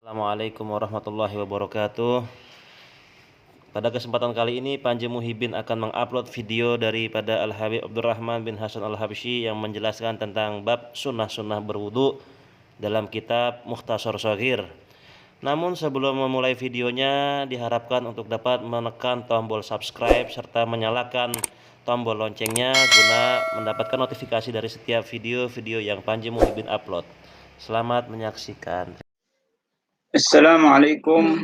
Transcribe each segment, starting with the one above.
Assalamualaikum warahmatullahi wabarakatuh. Pada kesempatan kali ini Panji Muhibin akan mengupload video daripada Al-Habib Abdurrahman bin Hasan Al-Habsyi yang menjelaskan tentang bab sunnah-sunnah berwudu dalam kitab Mukhtasar Shaghir. Namun sebelum memulai videonya diharapkan untuk dapat menekan tombol subscribe serta menyalakan tombol loncengnya guna mendapatkan notifikasi dari setiap video-video yang Panji Muhibin upload. Selamat menyaksikan. Assalamualaikum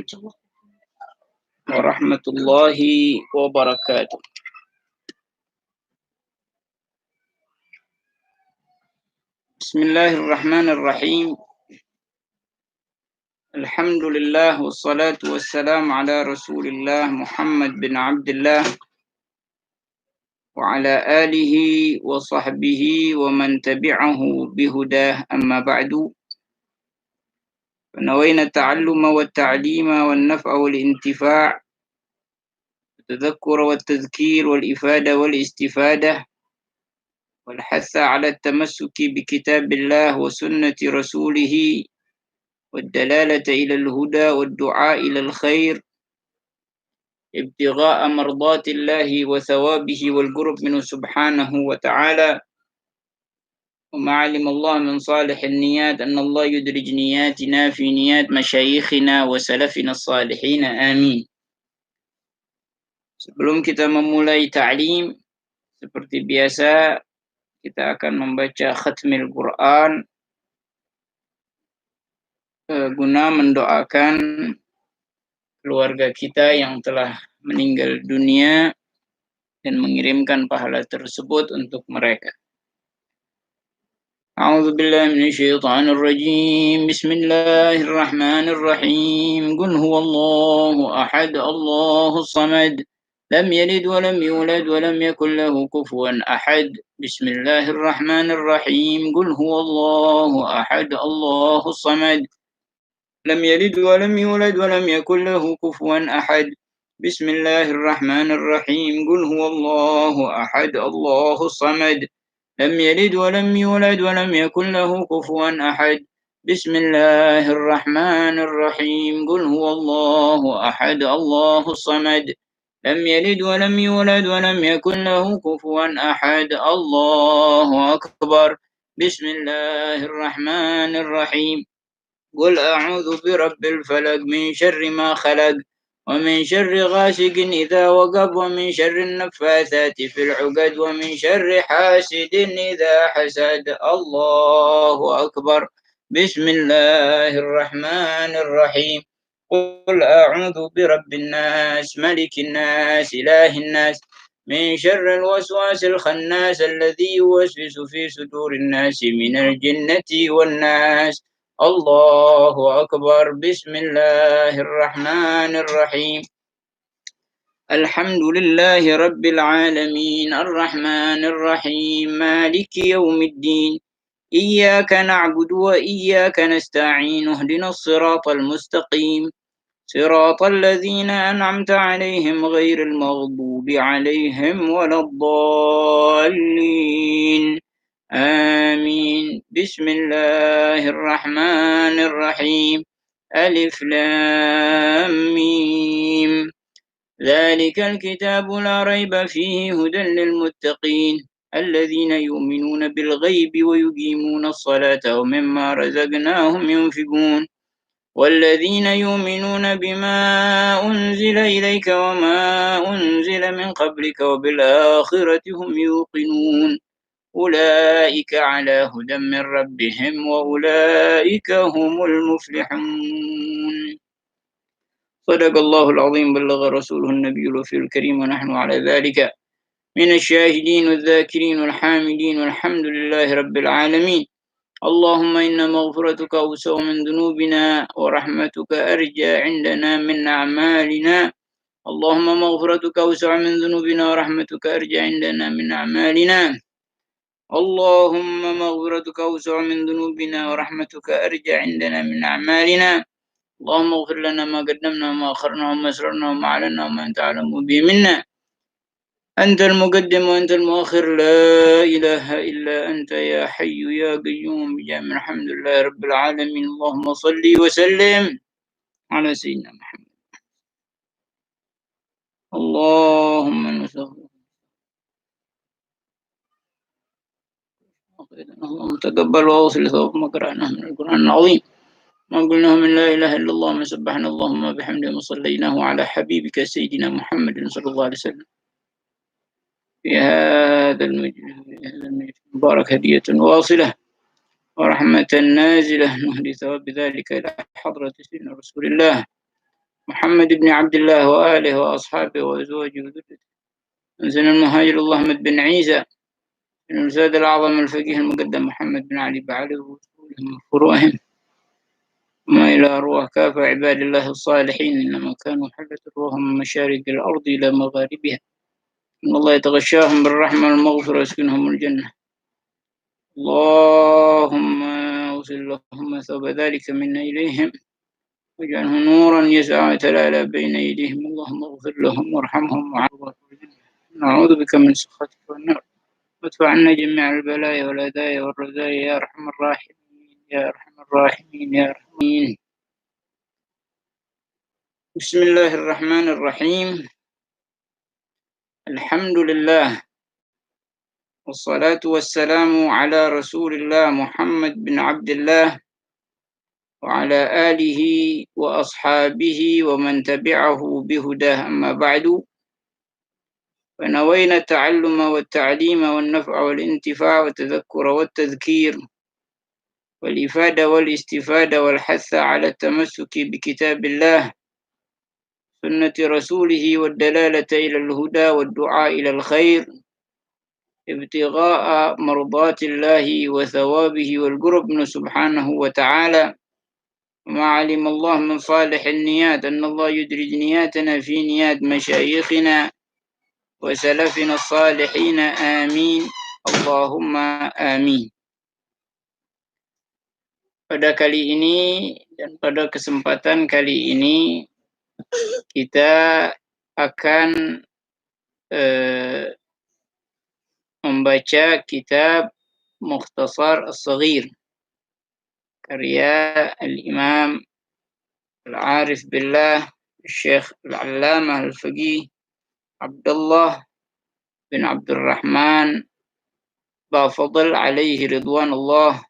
warahmatullahi wabarakatuh. Bismillahirrahmanirrahim. Alhamdulillah wassalatu wassalamu ala Rasulillah Muhammad bin Abdullah wa ala alihi wa sahbihi wa man tabi'ahu bihudah amma ba'du. فنوينا التعلم والتعليم والنفع والانتفاع التذكر والتذكير والإفادة والاستفادة والحث على التمسك بكتاب الله وسنة رسوله والدلالة إلى الهدى والدعاء إلى الخير ابتغاء مرضات الله وثوابه والقرب منه سبحانه وتعالى. وما علم الله من صالح النيات أن الله يدرج نياتنا في نيات مشايخنا وسلفنا الصالحين آمين. Sebelum kita memulai ta'lim, seperti biasa kita akan membaca khatmil Quran guna mendoakan keluarga kita yang telah meninggal dunia dan mengirimkan pahala tersebut untuk mereka. A'udzu billahi minasyaitonir rajim. Bismillahirrahmanirrahim. Qul huwallahu ahad, Allahus samad. Lam yalid wa lam yulad wa lam yakul lahu kufuwan ahad. Bismillahirrahmanirrahim. Qul huwallahu ahad, Allahus samad. لم يلد ولم يولد ولم يكن له كفوا أحد. بسم الله الرحمن الرحيم. قل هو الله أحد الله الصمد. لم يلد ولم يولد ولم يكن له كفوا أحد. بسم الله الرحمن الرحيم. قل هو الله أحد الله الصمد. لم يلد ولم يولد ولم يكن له كفوا أحد. الله أكبر. بسم الله الرحمن الرحيم. قل أعوذ برب الفلق من شر ما خلق ومن شر غاسق إذا وقب ومن شر النفاثات في العقد ومن شر حاسد إذا حسد. الله أكبر. بسم الله الرحمن الرحيم. قل أعوذ برب الناس ملك الناس إله الناس من شر الوسواس الخناس الذي يوسوس في صدور الناس من الجنة والناس. الله أكبر. بسم الله الرحمن الرحيم. الحمد لله رب العالمين الرحمن الرحيم مالك يوم الدين إياك نعبد وإياك نستعين اهدنا الصراط المستقيم صراط الذين أنعمت عليهم غير المغضوب عليهم ولا الضالين آمين. بسم الله الرحمن الرحيم. ألف لام ميم. ذلك الكتاب لا ريب فيه هدى للمتقين الذين يؤمنون بالغيب ويقيمون الصلاة ومما رزقناهم ينفقون والذين يؤمنون بما أنزل إليك وما أنزل من قبلك وبالآخرة هم يوقنون أولئك على هدى من ربهم وأولئك هم المفلحون. صدق الله العظيم. بلغ رسوله النبي الوفي الكريم ونحن على ذلك من الشاهدين والذاكرين والحامدين والحمد لله رب العالمين. اللهم إن مغفرتك أوسع من ذنوبنا ورحمتك أرجى عندنا من أعمالنا. اللهم مغفرتك أوسع من ذنوبنا ورحمتك أرجى عندنا من أعمالنا. اللهم مغفرتك أوسع من ذنوبنا ورحمتك أرجى عندنا من أعمالنا. اللهم اغفر لنا ما قدمنا وما أخرنا وما أسررنا وما أعلنا وما أنت أعلم به منا. أنت المقدم وأنت المؤخر لا إله إلا أنت يا حي يا قيوم بجاه الحمد لله رب العالمين. اللهم صل وسلم على سيدنا محمد. اللهم نسأل اللهم تقبل وأوصل ثواب ما قرأناه من القرآن العظيم، ما قلناه من لا إله إلا الله، ما سبحنا اللهم بحمده، وصليناه على حبيبك سيدنا محمد صلى الله عليه وسلم في هذا المجلس المبارك هدية واصلة ورحمة نازلة، نهدي ثواب ذلك إلى حضرة سيدنا رسول الله محمد بن عبد الله وآله وأصحابه وأزواجه وذريته. أنزل المهاجر الله أحمد بن عيسى بن الزاد الأعظم الفقيه المقدم محمد بن علي بعلي وفروعهم وفروعهم، وما إلى أرواح كافة عباد الله الصالحين، إنما كانوا حلة روحهم من مشارق الأرض إلى مغاربها، إن الله يتغشاهم بالرحمة والمغفرة ويسكنهم الجنة. اللهم أوصل لهم ثواب ذلك منا إليهم، واجعله نورا يسعى ويتلالى بين أيديهم. اللهم اغفر لهم وارحمهم وعافهم، نعوذ بك من سخطك والنار، وادفع عنا جميع البلايا والأذايا والرزايا يا أرحم الراحمين يا أرحم الراحمين يا أرحم الراحمين. بسم الله الرحمن الرحيم. الحمد لله والصلاة والسلام على رسول الله محمد بن عبد الله وعلى آله وأصحابه ومن تبعه بهداه، أما بعد، فنوينا التعلم والتعليم والنفع والانتفاع والتذكر والتذكير والإفادة والاستفادة والحث على التمسك بكتاب الله سنة رسوله والدلالة إلى الهدى والدعاء إلى الخير ابتغاء مرضات الله وثوابه والقرب منه سبحانه وتعالى. وما علم الله من صالح النيات أن الله يدرج نياتنا في نيات مشايخنا وسلفنا الصالحين، آمين اللهم آمين. Pada kali ini dan pada kesempatan kali ini kita akan membaca kitab Mukhtasar As-Saghir karya Al-Imam Al-Arif Billah Syekh Al-Allamah Al-Faqih Abdullah bin Abdurrahman Bafadl alaihi ridwanullah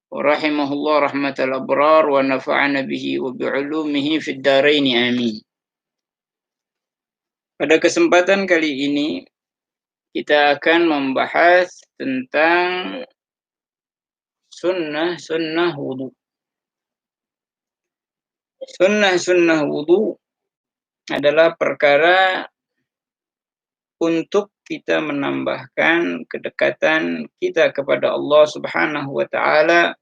wa rahimahullah rahmatal abrar wa nafa'ana bihi wa bi'ulumihi fid daraini, amin. Pada kesempatan kali ini kita akan membahas tentang sunnah wudu. Sunnah wudu adalah perkara untuk kita menambahkan kedekatan kita kepada Allah Subhanahu wa taala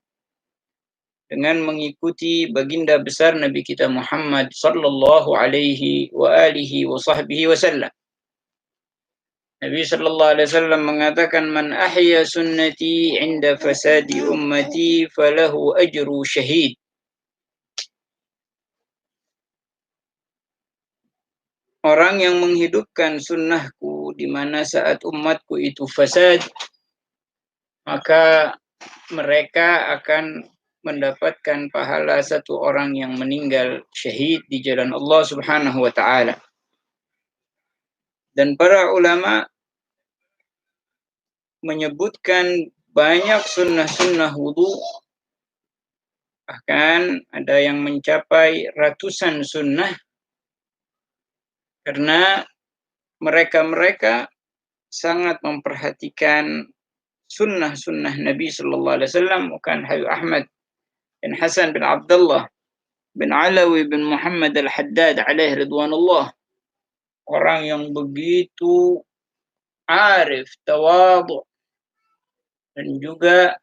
dengan mengikuti baginda besar Nabi kita Muhammad sallallahu alaihi wa alihi wa sahbihi wasallam. Nabi sallallahu alaihi wasallam mengatakan, man ahya sunnati 'inda fasadi ummati falahu ajru syahid. Orang yang menghidupkan sunnahku di mana saat umatku itu fasad, maka mereka akan mendapatkan pahala satu orang yang meninggal syahid di jalan Allah Subhanahu wa taala. Dan para ulama menyebutkan banyak sunnah-sunnah wudu, bahkan ada yang mencapai ratusan sunnah, karena mereka sangat memperhatikan sunnah-sunnah Nabi sallallahu alaihi wasallam. Bukan Habib Ahmad bin Hasan bin Abdullah bin Alawi bin Muhammad Al-Haddad alaihi ridwanullah, orang yang begitu arif, tawadhu, dan juga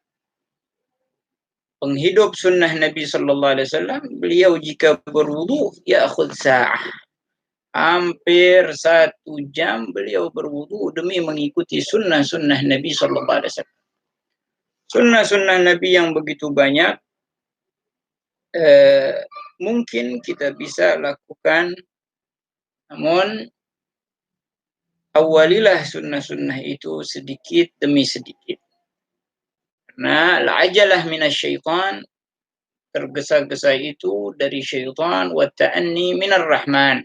penghidup sunnah Nabi sallallahu alaihi wasallam. Beliau jika berwudu ya'khudh sa'ah, hampir 1 jam beliau berwudu demi mengikuti sunnah-sunnah Nabi sallallahu alaihi wasallam. Sunnah-sunnah Nabi yang begitu banyak, mungkin kita bisa lakukan, namun awalilah sunnah-sunnah itu sedikit demi sedikit. Karena al-ajalah minasyaitan, tergesa-gesa itu dari syaitan, wa ta'anni minar rahman,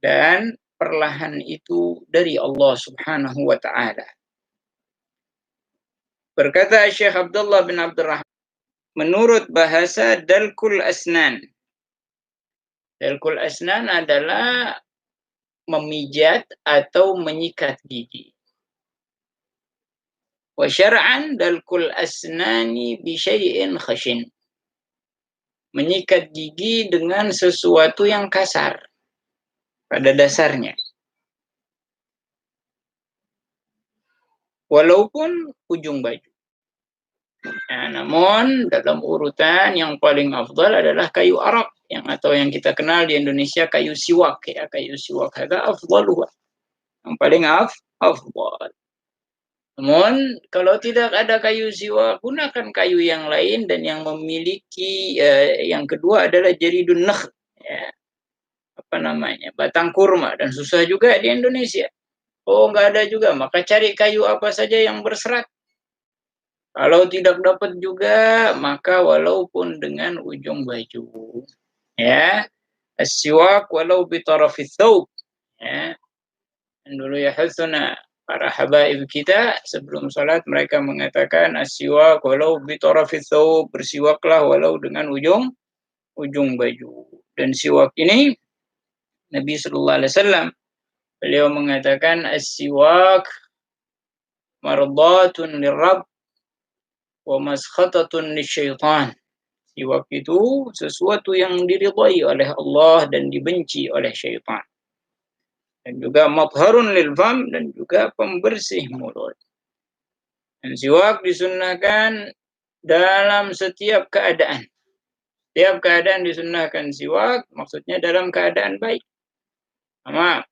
dan perlahan itu dari Allah Subhanahu wa taala. Berkata Syekh Abdullah bin Abdurrahman, menurut bahasa dalkul asnan. Dalkul asnan adalah memijat atau menyikat gigi. Wa syar'an dalkul asnani bi syai'in khashin. Menyikat gigi dengan sesuatu yang kasar pada dasarnya. Walaupun ujung baju. Nah, namun dalam urutan yang paling afdal adalah kayu arak atau yang kita kenal di Indonesia kayu siwak, ya, kayu siwak ada afdaluha. Yang paling afdal. Namun kalau tidak ada kayu siwak, gunakan kayu yang lain dan yang memiliki yang kedua adalah jaridun nakhl, ya, batang kurma, dan susah juga di Indonesia. Oh, nggak ada juga, maka cari kayu apa saja yang berserat. Kalau tidak dapat juga, maka walaupun dengan ujung baju, ya, as-siwak walau bi tarafith thawb, ya. Dan dulu ya hasuna para habaib kita sebelum salat mereka mengatakan as-siwak walau bi tarafith thawb, bersiwaklah walau dengan ujung baju. Dan siwak ini Nabi sallallahu alaihi wasallam beliau mengatakan as-siwak mardatun lirrabb wa maskhatatun lisyaitan. Siwak itu sesuatu yang diridhai oleh Allah dan dibenci oleh syaitan. Dan juga matharun lil fam, dan juga pembersih mulut. Dan siwak disunnahkan dalam setiap keadaan. Setiap keadaan disunnahkan siwak, maksudnya dalam keadaan baik. Sama.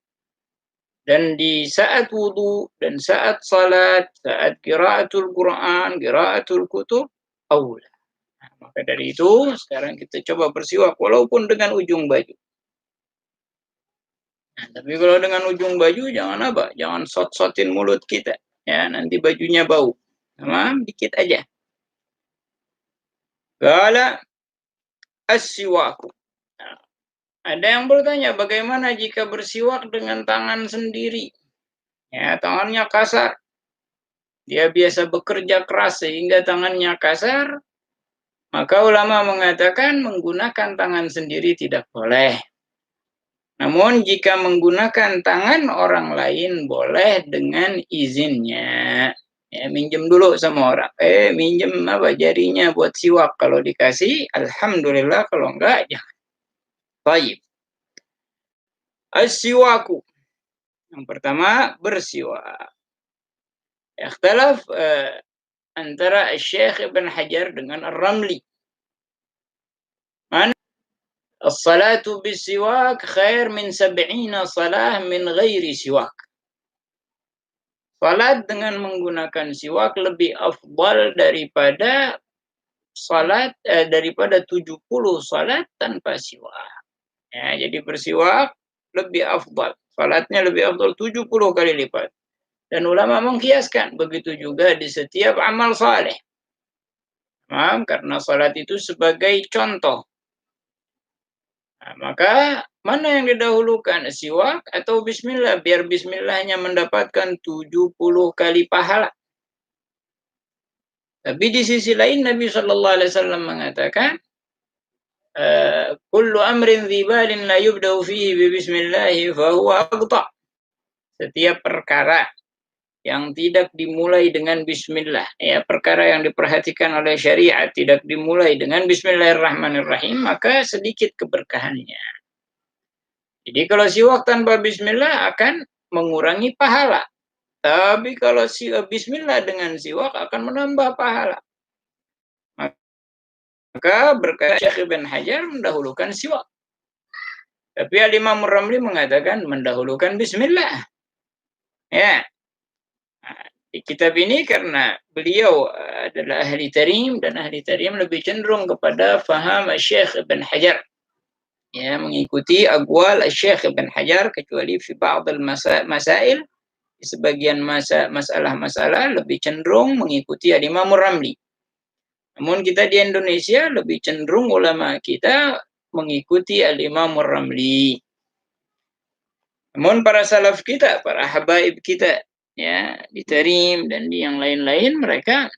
Dan di saat wudu, dan saat salat, saat qiraatul Quran, qiraatul kutub, aula. Nah, maka dari itu, sekarang kita coba bersiwak, walaupun dengan ujung baju. Nah, tapi kalau dengan ujung baju, jangan apa? Jangan sot-sotin mulut kita. Ya, nanti bajunya bau. Sama, dikit aja. Qala as-siwaku. Nah, ada yang bertanya, bagaimana jika bersiwak dengan tangan sendiri? Ya, tangannya kasar. Dia biasa bekerja keras sehingga tangannya kasar. Maka ulama mengatakan menggunakan tangan sendiri tidak boleh. Namun jika menggunakan tangan orang lain boleh dengan izinnya. Ya, minjem dulu sama orang. Minjem jarinya buat siwak. Kalau dikasih, alhamdulillah. Kalau enggak, jangan. Baik. As-siwaku. Yang pertama, bersiwak. Ikhtilaf antara Syekh Ibn Hajar dengan Ar-Ramli. As-salatu bis-siwak khair min 70 salah min ghairi siwak. Salat dengan menggunakan siwak lebih afdal daripada salat daripada 70 salat tanpa siwak. Ya, jadi bersiwak lebih afdal. Salatnya lebih afdal 70 kali lipat. Dan ulama mengkiaskan begitu juga di setiap amal saleh. Karena salat itu sebagai contoh. Nah, maka mana yang didahulukan, siwak atau bismillah? Biar bismillahnya mendapatkan 70 kali pahala. Tapi di sisi lain Nabi sallallahu alaihi wasallam mengatakan, kullu amrin dzibalin la yubda'u fihi bi bismillah fa huwa aqta. Setiap perkara yang tidak dimulai dengan bismillah, ya, perkara yang diperhatikan oleh syariat tidak dimulai dengan bismillahirrahmanirrahim, maka sedikit keberkahannya. Jadi kalau siwak tanpa bismillah akan mengurangi pahala. Tapi kalau bismillah dengan siwak akan menambah pahala. Maka berkata Syekh Ibn Hajar mendahulukan siwak. Tapi Al-Imam Ramli mengatakan mendahulukan bismillah. Ya. Nah, di kitab ini karena beliau adalah ahli tarim, dan ahli tarim lebih cenderung kepada faham Syekh Ibn Hajar. Ya, mengikuti aqwal Syekh Ibn Hajar, kecuali fi ba'd al-masail, di sebagian masalah-masalah lebih cenderung mengikuti Al-Imam Ramli. Namun kita di Indonesia lebih cenderung ulama kita mengikuti Al-Imam Ramli. Namun para salaf kita, para habaib kita, ya di Tarim dan di yang lain-lain, mereka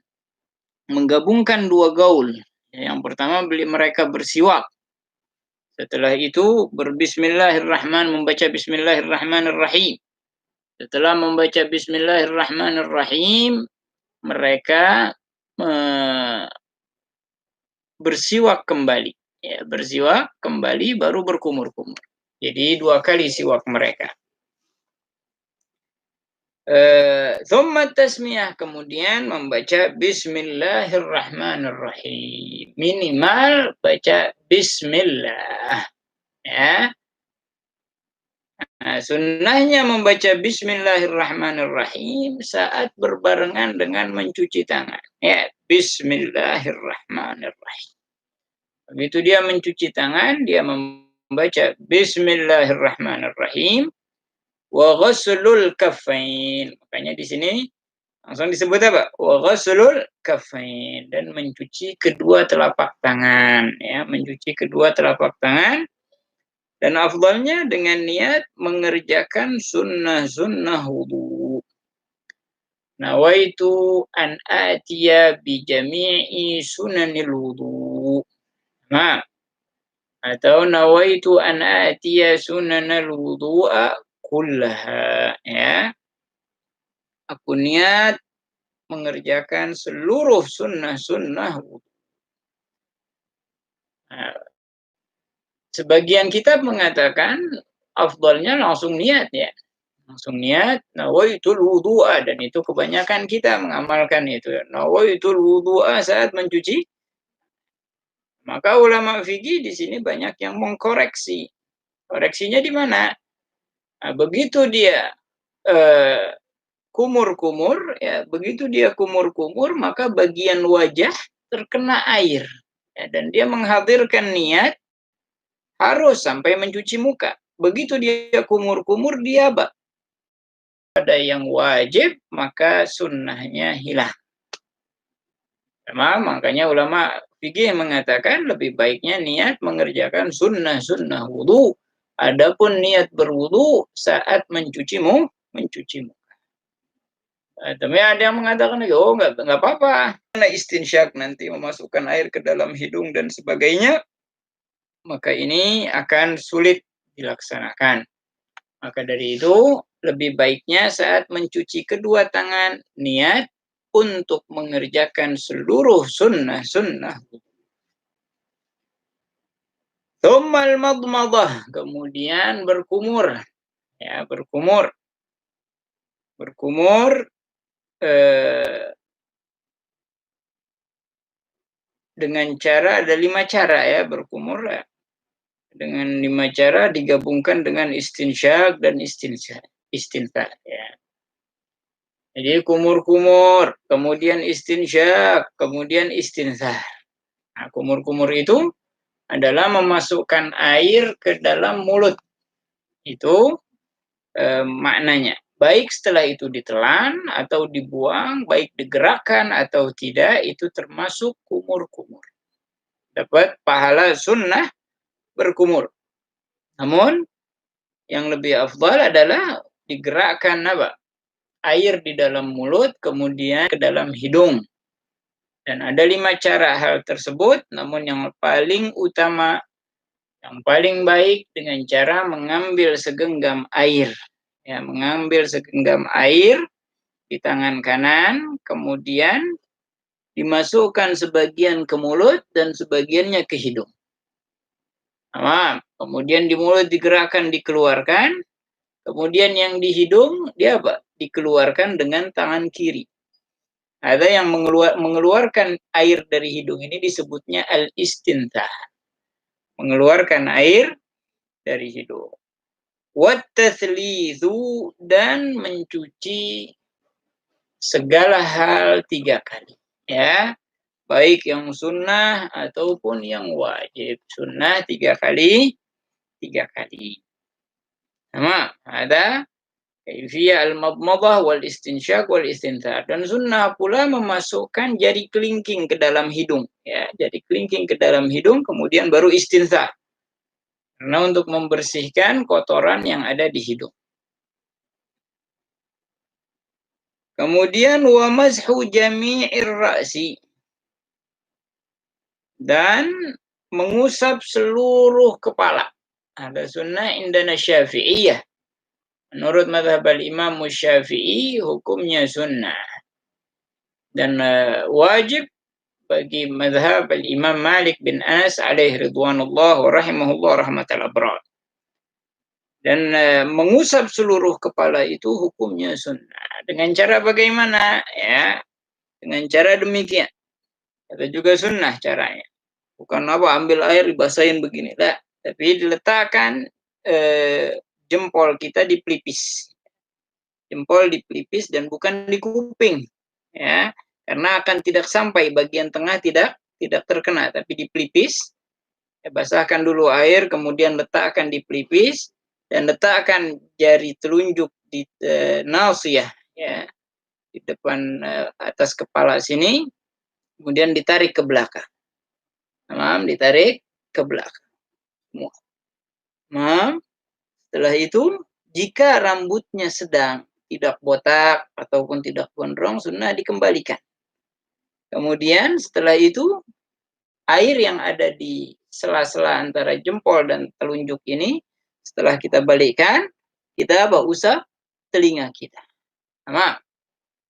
menggabungkan dua gaul. Yang pertama mereka bersiwak. Setelah itu membaca Bismillahirrahmanirrahim. Setelah membaca Bismillahirrahmanirrahim, mereka bersiwak kembali. Ya, bersiwak kembali baru berkumur-kumur. Jadi 2 kali siwak mereka. Thumma tasmiyah, kemudian membaca Bismillahirrahmanirrahim. Minimal baca Bismillah. Ya. Nah, sunnahnya membaca Bismillahirrahmanirrahim saat berbarengan dengan mencuci tangan. Ya, Bismillahirrahmanirrahim. Begitu dia mencuci tangan, dia membaca Bismillahirrahmanirrahim. Wa ghuslul kaffain. Makanya di sini langsung disebut apa? Wa ghuslul kaffain, dan mencuci kedua telapak tangan, ya, mencuci kedua telapak tangan, dan afdalnya dengan niat mengerjakan sunnah-sunnah wudu. Nawaitu an atiya bi jami'i sunanil wudu. Nah, atau nawaitu an atiya sunanal wudu'a kullaha, ya. Aku niat mengerjakan seluruh sunnah-sunnah wudu. Nah, sebagian kitab mengatakan afdalnya langsung niat, ya. Langsung niat nawaitul wudu'a, dan itu kebanyakan kita mengamalkan itu. Nawaitul wudu'a saat mencuci. Maka ulama fikih di sini banyak yang mengkoreksi. Koreksinya di mana? Nah, begitu dia kumur-kumur, ya, begitu dia kumur-kumur, maka bagian wajah terkena air, ya, dan dia menghadirkan niat harus sampai mencuci muka. Begitu dia kumur-kumur, dia ada yang wajib, maka sunnahnya hilang. Makanya ulama fikih mengatakan lebih baiknya niat mengerjakan sunnah-sunnah wudu. Adapun niat berwudu saat mencuci muka. Tapi ada yang mengatakan, oh nggak apa-apa. Karena istinsyak nanti memasukkan air ke dalam hidung dan sebagainya, maka ini akan sulit dilaksanakan. Maka dari itu, lebih baiknya saat mencuci kedua tangan, niat untuk mengerjakan seluruh sunnah-sunnah. Tsummal madmadah, kemudian berkumur. Ya, berkumur dengan cara, ada 5 cara ya berkumur, ya. Dengan 5 cara digabungkan dengan istinsyak dan istinthar, ya. Jadi kumur-kumur, kemudian istinsyak, kemudian istinthar. Nah, kumur-kumur itu adalah memasukkan air ke dalam mulut. Itu maknanya. Baik setelah itu ditelan atau dibuang, baik digerakkan atau tidak, itu termasuk kumur-kumur. Dapat pahala sunnah berkumur. Namun yang lebih afdal adalah digerakkan air di dalam mulut, kemudian ke dalam hidung. Dan ada 5 cara hal tersebut, namun yang paling utama, yang paling baik dengan cara mengambil segenggam air. Ya, mengambil segenggam air di tangan kanan, kemudian dimasukkan sebagian ke mulut dan sebagiannya ke hidung. Kemudian di mulut digerakkan, dikeluarkan. Kemudian yang di hidung, dia dikeluarkan dengan tangan kiri. Ada yang mengeluarkan air dari hidung, ini disebutnya al-istinthar. Mengeluarkan air dari hidung. Wat-tathlithu, dan mencuci segala hal 3 kali. Ya, baik yang sunnah ataupun yang wajib. Sunnah 3 kali. Sama, ada kaifiyah al-madmadah wal istinsyaq wal istinthar. Dan sunnah pula memasukkan jari kelingking ke dalam hidung, ya, jari kelingking ke dalam hidung kemudian baru istinthar. Karena untuk membersihkan kotoran yang ada di hidung. Kemudian wa mazhu jami'ir ra'si, dan mengusap seluruh kepala. Ada sunnah indana syafi'iyah. Menurut madhab al-imam syafi'i hukumnya sunnah. Dan wajib bagi madhab al-imam Malik bin Anas alaihi ridwanullah wa rahimahullah rahmatal abrar. Dan mengusap seluruh kepala itu hukumnya sunnah. Dengan cara bagaimana? Ya, dengan cara demikian. Itu juga sunnah caranya. Bukan apa ambil air dibasahin begini, lah. Tapi diletakkan jempol kita di pelipis. Jempol di pelipis dan bukan di kuping, ya. Karena akan tidak sampai bagian tengah tidak terkena, tapi di pelipis. Ya, basahkan dulu air, kemudian letakkan di pelipis dan letakkan jari telunjuk di nasiyah, ya, di depan atas kepala sini, kemudian ditarik ke belakang. Ditarik ke belakang. Setelah itu, jika rambutnya sedang tidak botak ataupun tidak gondrong, sunnah dikembalikan. Kemudian setelah itu, air yang ada di sela-sela antara jempol dan telunjuk ini, setelah kita balikkan, kita usap telinga kita.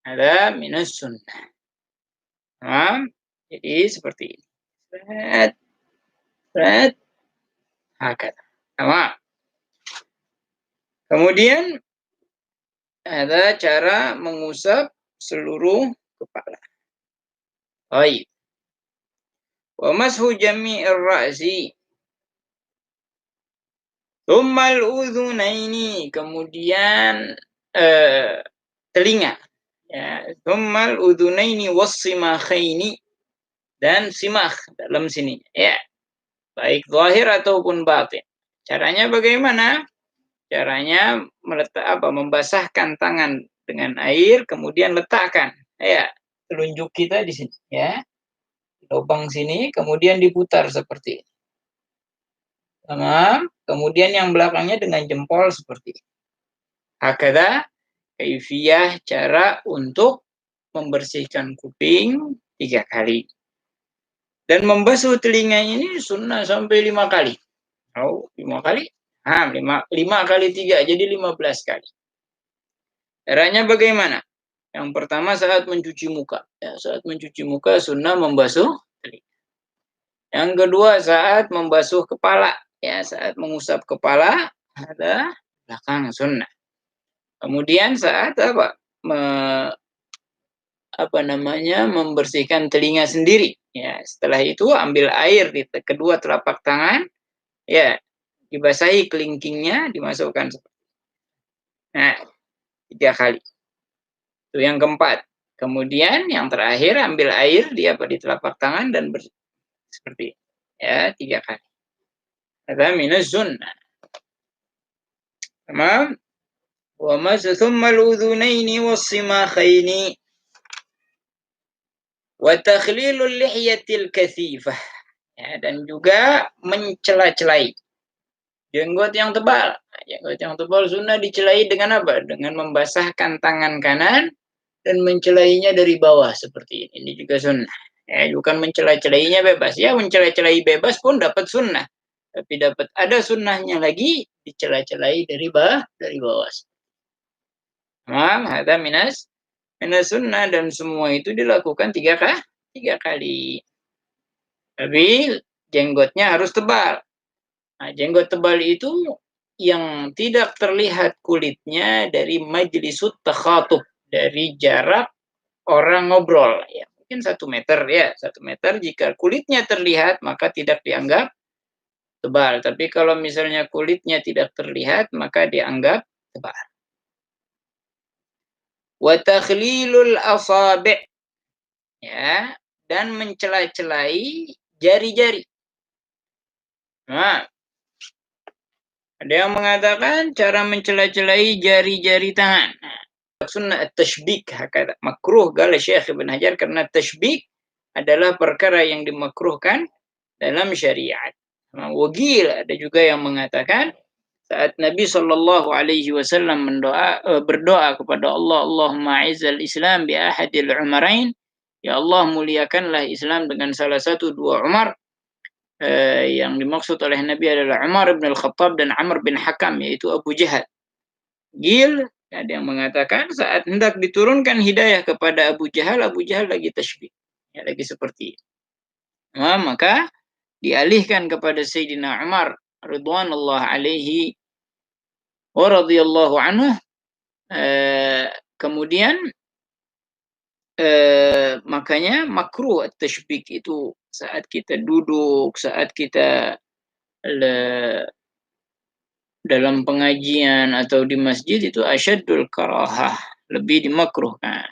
Ada minus sunnah. Jadi seperti ini. Kemudian ada cara mengusap seluruh kepala. Baik. Wa mashu jami'ir ra'si. Tsummal udhunaini, kemudian telinga. Ya, tsummal udhunaini was-simakhaini, dan simah dalam sini, ya. Baik zahir ataupun batin. Caranya bagaimana? Caranya membasahkan tangan dengan air, kemudian letakkan, ya, telunjuk kita di sini, ya. Lubang sini, kemudian diputar seperti ini. Kemudian yang belakangnya dengan jempol seperti ini. Hakada kaifiyah cara untuk membersihkan kuping 3 kali. Dan membasuh telinga ini sunnah sampai 5 kali. 5 kali? 5 kali 3, jadi 15 kali. Caranya bagaimana? Yang pertama saat mencuci muka. Ya, saat mencuci muka sunnah membasuh telinga. Yang kedua saat membasuh kepala. Ya, saat mengusap kepala ada belakang sunnah. Kemudian saat membersihkan telinga sendiri. Ya, setelah itu ambil air di kedua telapak tangan, ya, dibasahi kelingkingnya, dimasukkan. Nah, 3 kali. Itu yang keempat. Kemudian yang terakhir ambil air di telapak tangan dan seperti ini. Ya, 3 kali. Ada minus sunnah. Tamam. Wa mas thumma al-udhunaini was-simakhaini wa takhlilul lihyatil kathifah. Ya, dan juga mencela-celai jenggot yang tebal. Jenggot yang tebal sunnah dicelai dengan apa? Dengan membasahkan tangan kanan dan mencelainya dari bawah seperti ini. Ini juga sunnah. Ya, bukan mencela-celainya bebas. Ya, mencela-celai bebas pun dapat sunnah. Tapi dapat ada sunnahnya lagi, dicela-celai dari bawah. Ada minus sunnah, dan semua itu dilakukan 3 kali. Tapi jenggotnya harus tebal. Nah, jenggot tebal itu yang tidak terlihat kulitnya dari majlisut takhatub, dari jarak orang ngobrol. Ya, mungkin 1 meter, ya, 1 meter. Jika kulitnya terlihat maka tidak dianggap tebal. Tapi kalau misalnya kulitnya tidak terlihat maka dianggap tebal. Wa takhlilul asabi', ya, dan mencela-celai jari-jari. Nah, Ada yang mengatakan cara mencela-celai jari-jari tangan. Sunnah at-tashbik, makruh kala Syekh Ibn Hajar, karena tashbik adalah perkara yang dimakruhkan dalam syariat. Wagil, ada juga yang mengatakan saat Nabi Shallallahu Alaihi Wasallam berdoa kepada Allah, Allahumma izzal Islam bi ahadil umarain, ya Allah muliakanlah Islam dengan salah satu dua Umar. Yang dimaksud oleh Nabi adalah Umar bin Al-Khattab dan Amr bin Hakam, yaitu Abu Jahal. Gil, ada yang mengatakan saat hendak diturunkan hidayah kepada Abu Jahal lagi tasybih, ya, lagi seperti itu. Maka dialihkan kepada Sayyidina Umar ridwanullah alaihi wa radhiyallahu anhu. Kemudian makanya makruh at-tashbik itu saat kita duduk, saat kita dalam pengajian atau di masjid, itu asyaddul karahah, lebih dimakruhkan.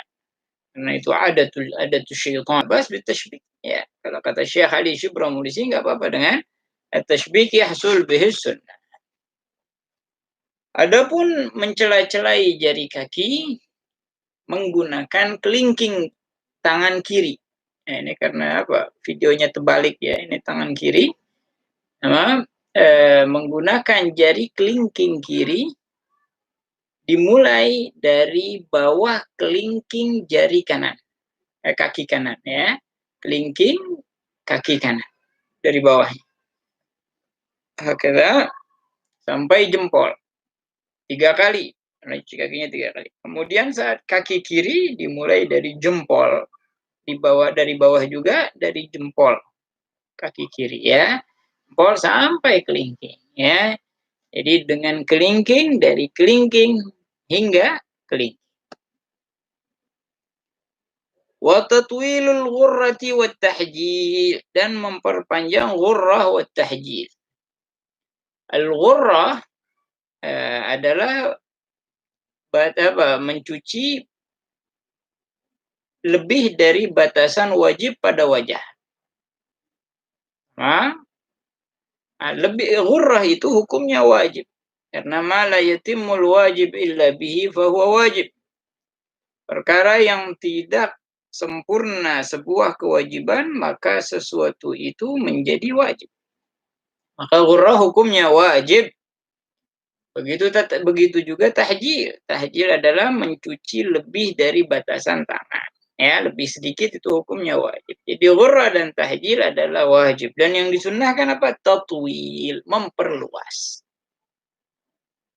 Karena itu adatul syaitan. Bas bitashbik. Ya, kalau kata Syekh Ali Syibramulisi, enggak apa-apa dengan at-tashbik yahsul bihi sunnah. Adapun mencela-celai jari kaki menggunakan kelingking tangan kiri. Nah, ini karena apa? Videonya terbalik ya. Ini tangan kiri. Menggunakan jari kelingking kiri dimulai dari bawah kelingking jari kanan, kaki kanan ya, kelingking kaki kanan dari bawah, akhirnya sampai jempol 3 kali, kakinya 3 kali. Kemudian saat kaki kiri dimulai dari jempol, dari bawah juga dari jempol kaki kiri ya, jempol sampai kelingking ya. Jadi dengan kelingking, dari kelingking hingga kelingking. Wa tatwilul ghurrati wat tahjil, dan memperpanjang ghurrah wat tahjil. Al-ghurrah adalah mencuci lebih dari batasan wajib pada wajah. Ghurrah itu hukumnya wajib. Karena ma la yatimul wajib illa bihi fahuwa wajib. Perkara yang tidak sempurna sebuah kewajiban, maka sesuatu itu menjadi wajib. Maka ghurrah hukumnya wajib. Begitu juga tahjil. Tahjil adalah mencuci lebih dari batasan tangan. Ya, lebih sedikit itu hukumnya wajib. Jadi ghurrah dan tahjil adalah wajib. Dan yang disunnahkan apa? Tatwil, memperluas.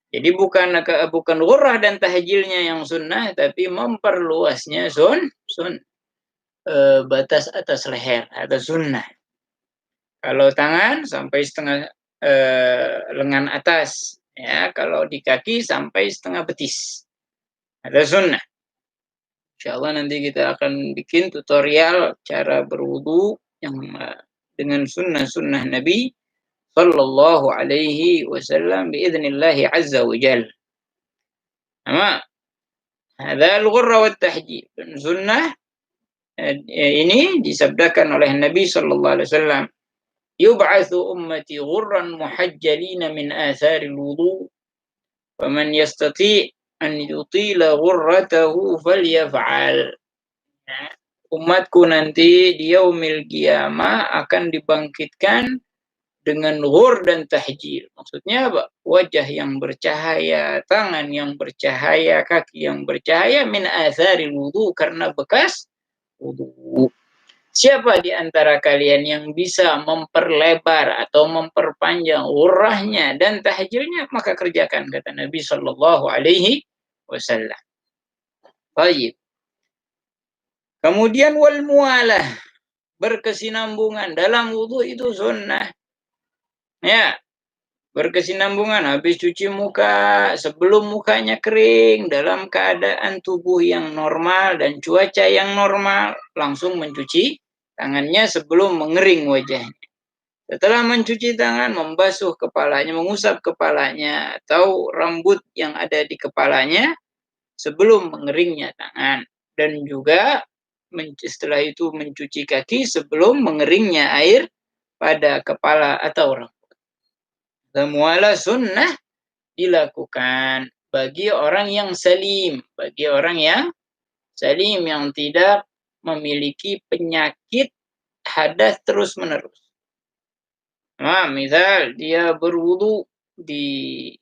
Jadi bukan ghurrah dan tahjilnya yang sunnah, tapi memperluasnya batas atas leher atau sunnah. Kalau tangan sampai setengah lengan atas, ya. Kalau di kaki sampai setengah betis, ada sunnah. Insyaallah nanti kita akan bikin tutorial cara berwudu yang dengan sunnah-sunnah Nabi sallallahu alaihi wasallam biidznillah azza wa jalla. Nama hadza al-ghurra wat tahjil. Sunnah ini disabdakan oleh Nabi sallallahu alaihi wasallam, yub'atsu ummati ghurran muhajjalina min atharil wudu, faman yastati' an yutila ghurratahu falyaf'al. Umatku nanti di yaumil qiyamah akan dibangkitkan dengan ghur dan tahjil. Maksudnya apa? Wajah yang bercahaya, tangan yang bercahaya, kaki yang bercahaya, min atharil wudu, karena bekas wudu. Siapa di antara kalian yang bisa memperlebar atau memperpanjang ghurrahnya dan tahjilnya, maka kerjakan, kata Nabi sallallahu alaihi wasallam. Baik. Kemudian wal mualah, berkesinambungan dalam wudu itu sunnah. Ya, berkesinambungan habis cuci muka, sebelum mukanya kering, dalam keadaan tubuh yang normal dan cuaca yang normal, langsung mencuci tangannya sebelum mengering wajahnya. Setelah mencuci tangan, membasuh kepalanya, mengusap kepalanya atau rambut yang ada di kepalanya sebelum mengeringnya tangan. Dan juga setelah itu mencuci kaki sebelum mengeringnya air pada kepala atau rambut. Semualah sunnah dilakukan bagi orang yang salim, bagi orang yang salim yang tidak memiliki penyakit hadas terus-menerus. Nah, misal dia berwudu di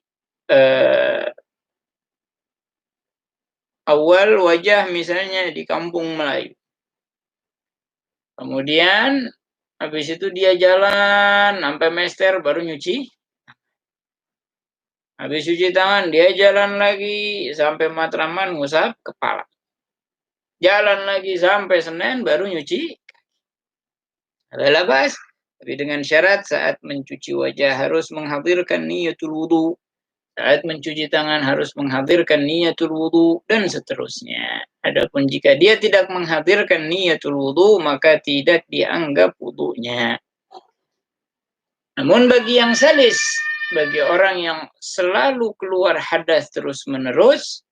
awal wajah misalnya di kampung Melayu. Kemudian habis itu dia jalan sampai mester baru nyuci. Habis cuci tangan dia jalan lagi sampai Matraman ngusap kepala. Jalan lagi sampai Senen baru nyuci. Ada labas. Tapi dengan syarat saat mencuci wajah harus menghadirkan niyatul wudu. Saat mencuci tangan harus menghadirkan niyatul wudu dan seterusnya. Adapun jika dia tidak menghadirkan niyatul wudu maka tidak dianggap wudunya. Namun bagi yang salis, bagi orang yang selalu keluar hadas terus-menerus,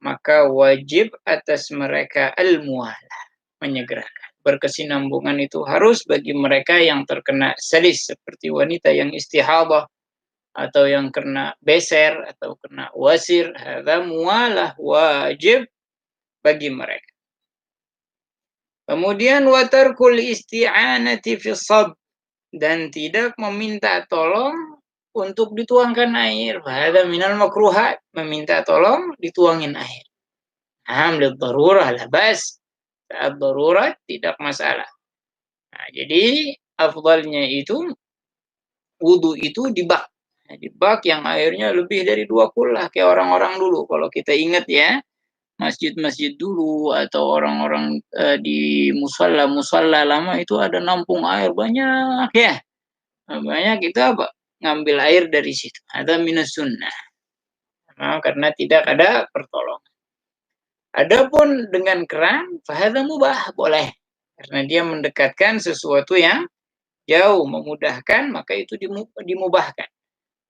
maka wajib atas mereka al-muwalah, menyegerakan. Berkesinambungan itu harus bagi mereka yang terkena salis, seperti wanita yang istihadah, atau yang kena beser, atau kena wasir. Hadza muwalah wajib bagi mereka. Kemudian watarkul isti'anati fi shab, dan tidak meminta tolong untuk dituangkan air. Hadza minal makruhat, meminta tolong dituangin air. Lid darurah la bas. Saat darurat tidak masalah. Nah, jadi afdalnya itu wudu itu di bak. Nah, di bak yang airnya lebih dari 2 kullah kayak orang-orang dulu. Kalau kita ingat ya, masjid-masjid dulu atau orang-orang di musalla lama itu ada nampung air banyak ya. Makanya kita ngambil air dari situ. Ada minus sunnah. Nah, karena tidak ada pertolongan. Adapun dengan keran, fahadha mubah, boleh. Karena dia mendekatkan sesuatu yang jauh, memudahkan, maka itu dimubahkan.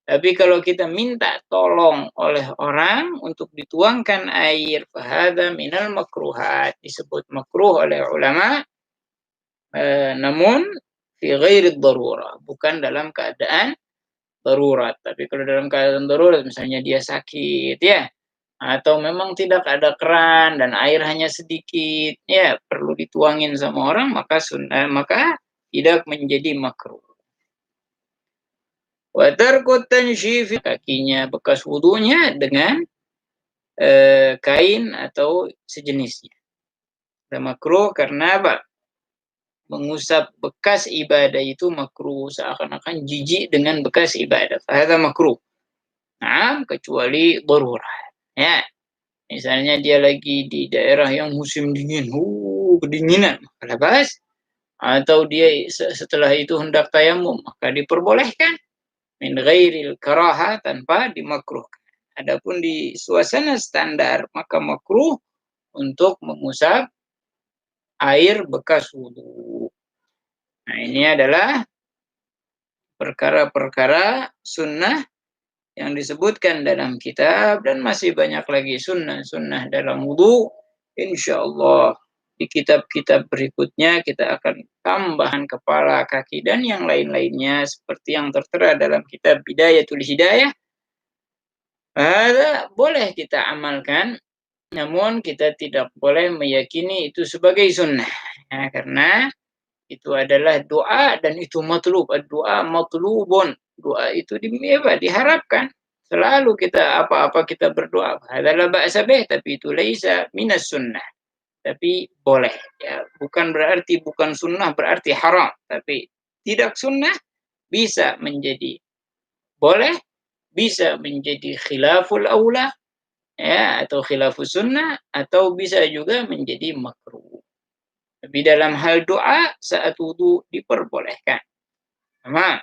Tapi kalau kita minta tolong oleh orang untuk dituangkan air, fahadha minal makruhat, disebut makruh oleh ulama, namun fi ghairi darurah, bukan dalam keadaan darurat. Tapi kalau dalam keadaan darurat, misalnya dia sakit ya, atau memang tidak ada keran dan air hanya sedikit, ya perlu dituangin sama orang, maka tidak menjadi makruh. Wa tarku tansyifi, kakinya bekas wudunya dengan kain atau sejenisnya. Dan makruh karena apa? Mengusap bekas ibadah itu makruh, seakan-akan jijik dengan bekas ibadah. Hadza makruh. Nah, kecuali darurat. Ya, misalnya dia lagi di daerah yang musim dingin, kedinginan, maka labas. Atau dia setelah itu hendak tayamum, maka diperbolehkan min ghairil karaha, tanpa dimakruhkan. Adapun di suasana standar, maka makruh untuk mengusap air bekas wudu. Nah, ini adalah perkara-perkara sunnah yang disebutkan dalam kitab, dan masih banyak lagi sunnah-sunnah dalam wudu. Insyaallah di kitab-kitab berikutnya kita akan tambahan kepala, kaki, dan yang lain-lainnya seperti yang tertera dalam kitab Bidayatul Hidayah. Boleh kita amalkan, namun kita tidak boleh meyakini itu sebagai sunnah. Ya, karena itu adalah doa dan itu matlub. Doa matlubun. Doa itu diharapkan. Selalu kita apa-apa kita berdoa. Adalah ba'sa bih, tapi itu laisa minas sunnah. Tapi boleh. Ya, bukan berarti bukan sunnah berarti haram. Tapi tidak sunnah bisa menjadi boleh, bisa menjadi khilaful aula, ya, atau khilafus sunnah, atau bisa juga menjadi makruh. Tapi dalam hal doa saat wudu diperbolehkan. Sama.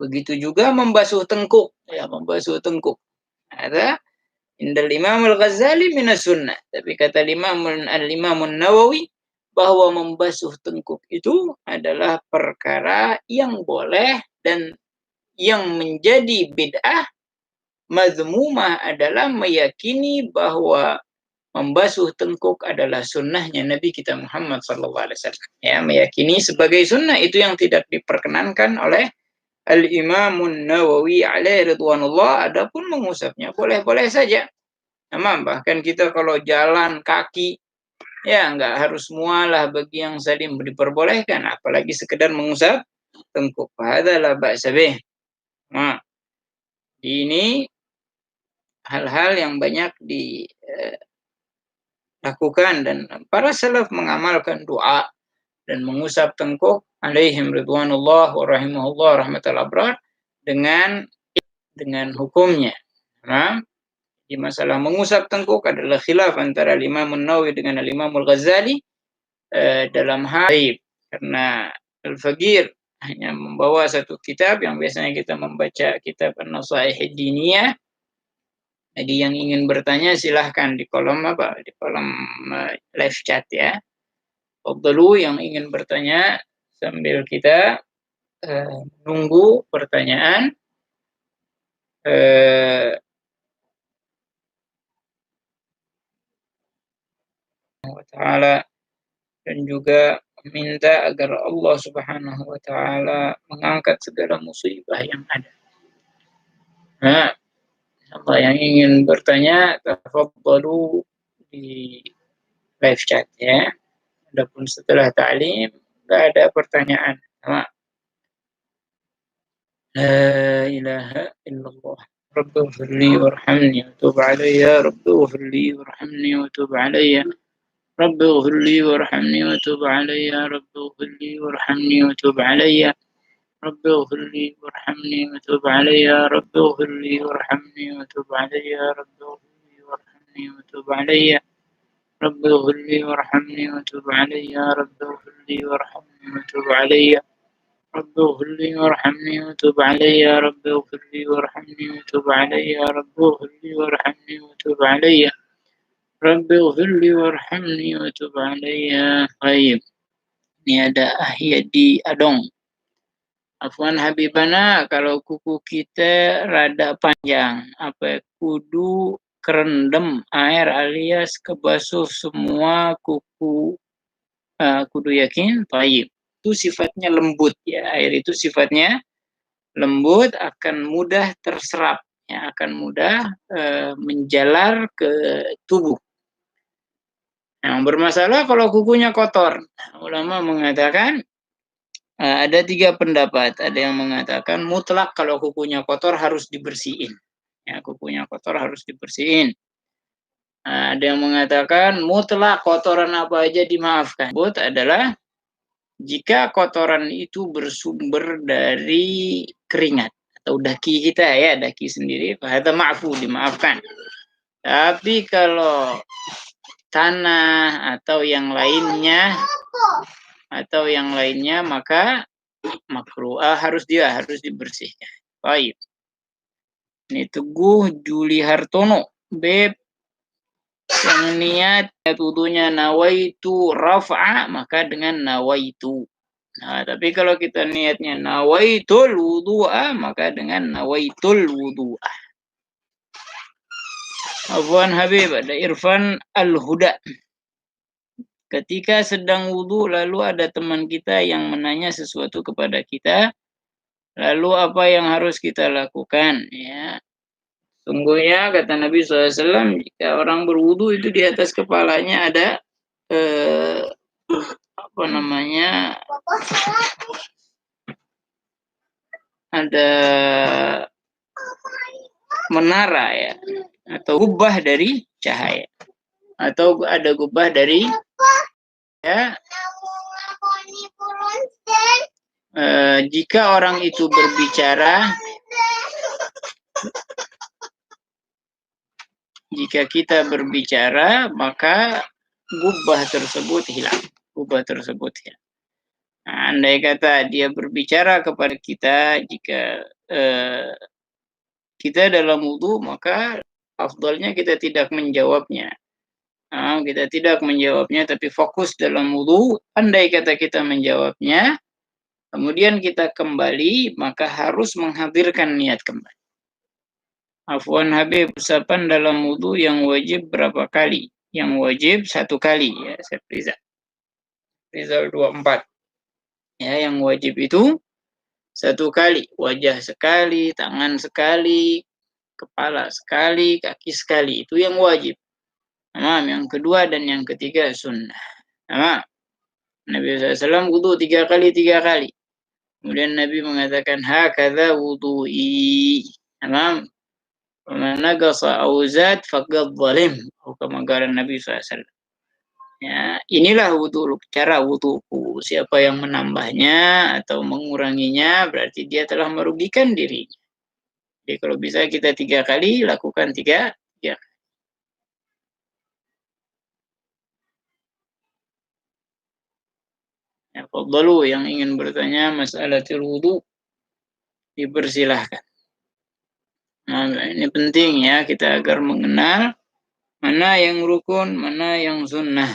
Begitu juga membasuh tengkuk. Ya, membasuh tengkuk. Ada indal Imam Al-Ghazali minas sunnah. Tapi kata Imam Nawawi bahwa membasuh tengkuk itu adalah perkara yang boleh, dan yang menjadi bid'ah mazmumah adalah meyakini bahwa membasuh tengkuk adalah sunnahnya Nabi kita Muhammad SAW. Ya, meyakini sebagai sunnah itu yang tidak diperkenankan oleh Al-Imamun Nawawi alaihi ridwanullah, adapun mengusapnya boleh-boleh saja. Bahkan kita kalau jalan kaki, ya nggak harus mualah bagi yang salim diperbolehkan, apalagi sekedar mengusap tengkuk. Hadalah ba'sa bih. Nah, ini hal-hal yang banyak dilakukan dan para salaf mengamalkan doa dan mengusap tengkuk alaihim ridwanullah wa rahimahullah rahmatal abrar dengan hukumnya. Nah, di masalah mengusap tengkuk adalah khilaf antara Imam Nawawi dengan Imam Al-Ghazali dalam hal karena Al-Faqir hanya membawa satu kitab yang biasanya kita membaca kitab An-Nasaih Diniyah. Jadi yang ingin bertanya silahkan di kolom live chat ya. Dulu yang ingin bertanya sambil kita nunggu pertanyaan. Ta'ala, dan juga minta agar Allah Subhanahu wa Ta'ala mengangkat segala musibah yang ada. Nah, siapa yang ingin bertanya, tafadhalu di live chat ya. Adapun setelah ta'lim enggak ada pertanyaan. La ilaha illallah. Rabbi ighfirli warhamni wa tub alayya. Rabbi ighfirli warhamni wa tub alayya. Rabbi ighfirli warhamni wa tub alayya. Rabbi ighfirli warhamni wa tub alayya. Rabbi ighfirli warhamni wa tub alayya. Rabbi ighfirli warhamni wa tub alayya. Rabbi ighfirli warhamni wa tub alayya. Rabbi ighfirli warhamni wa tub alayya. Rabbi ighfirli warhamni wa tub alayya. رب اغفر لي وارحمني وتب علي. رب اغفر لي وارحمني وتب علي. رب اغفر لي وارحمني وتب علي. رب اغفر لي وارحمني وتب علي. طيب, ini ada Ahyadi Adong. Afwan Habibana, kalau kuku kita rada panjang, apa kudu kerendam air alias kebasuh semua kuku? Kudu yakin? Baik. Itu sifatnya lembut ya, air itu sifatnya lembut, akan mudah terserap ya, akan mudah menjalar ke tubuh. Yang bermasalah kalau kukunya kotor. Ulama mengatakan ada 3 pendapat. Ada yang mengatakan mutlak kalau kukunya kotor harus dibersihin ya, kukunya kotor harus dibersihin. Ada yang mengatakan mutlak kotoran apa aja dimaafkan. But adalah jika kotoran itu bersumber dari keringat atau daki kita ya, daki sendiri, fahadza ma'fu, dimaafkan. Tapi kalau tanah atau yang lainnya maka makruh, harus dibersihkan. Baik. Ini Teguh Juli Hartono, Beb, yang niat wudunya nawaitu raf'a, maka dengan nawaitu. Nah, tapi kalau kita niatnya nawaitul wudu'a, maka dengan nawaitul wudu'a. Afwan Habib, ada Irfan Al-Huda. Ketika sedang wudu lalu ada teman kita yang menanya sesuatu kepada kita, lalu apa yang harus kita lakukan ya? Sungguhnya kata Nabi SAW, jika orang berwudu itu di atas kepalanya ada ada menara ya, atau gubah dari cahaya, atau ada gubah dari ya. Jika orang itu berbicara, jika kita berbicara, maka gubah tersebut hilang. Nah, andai kata dia berbicara kepada kita, jika kita dalam wudu, maka afdalnya kita tidak menjawabnya. Kita tidak menjawabnya, tapi fokus dalam wudu. Andai kata kita menjawabnya, kemudian kita kembali, maka harus menghadirkan niat kembali. Afwan Habib, usapan dalam wudu yang wajib berapa kali? Yang wajib 1 kali ya, Rizal 24. Ya, yang wajib itu 1 kali, wajah sekali, tangan sekali, kepala sekali, kaki sekali. Itu yang wajib. Tamam. Yang kedua dan yang ketiga sunnah. Tamam. Nabi SAW wudu 3 kali 3 kali. Kemudian Nabi mengatakan hakadha wudu'i. Tamam. Faman naqasa aw zad faqad zalim. Atau kama qala Nabi SAW. Ya, inilah wudu, cara wuduku. Siapa yang menambahnya atau menguranginya berarti dia telah merugikan dirinya. Jadi kalau bisa kita 3 kali, lakukan 3 kali. Ya, fadhalu yang ingin bertanya masalah wudu dipersilahkan. Nah, ini penting ya kita agar mengenal mana yang rukun, mana yang sunnah.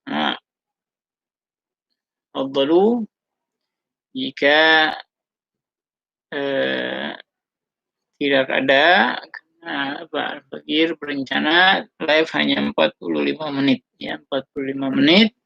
Nah, fadhalu jika tidak ada Pak Fakir berencana live hanya 45 menit ya, 45 menit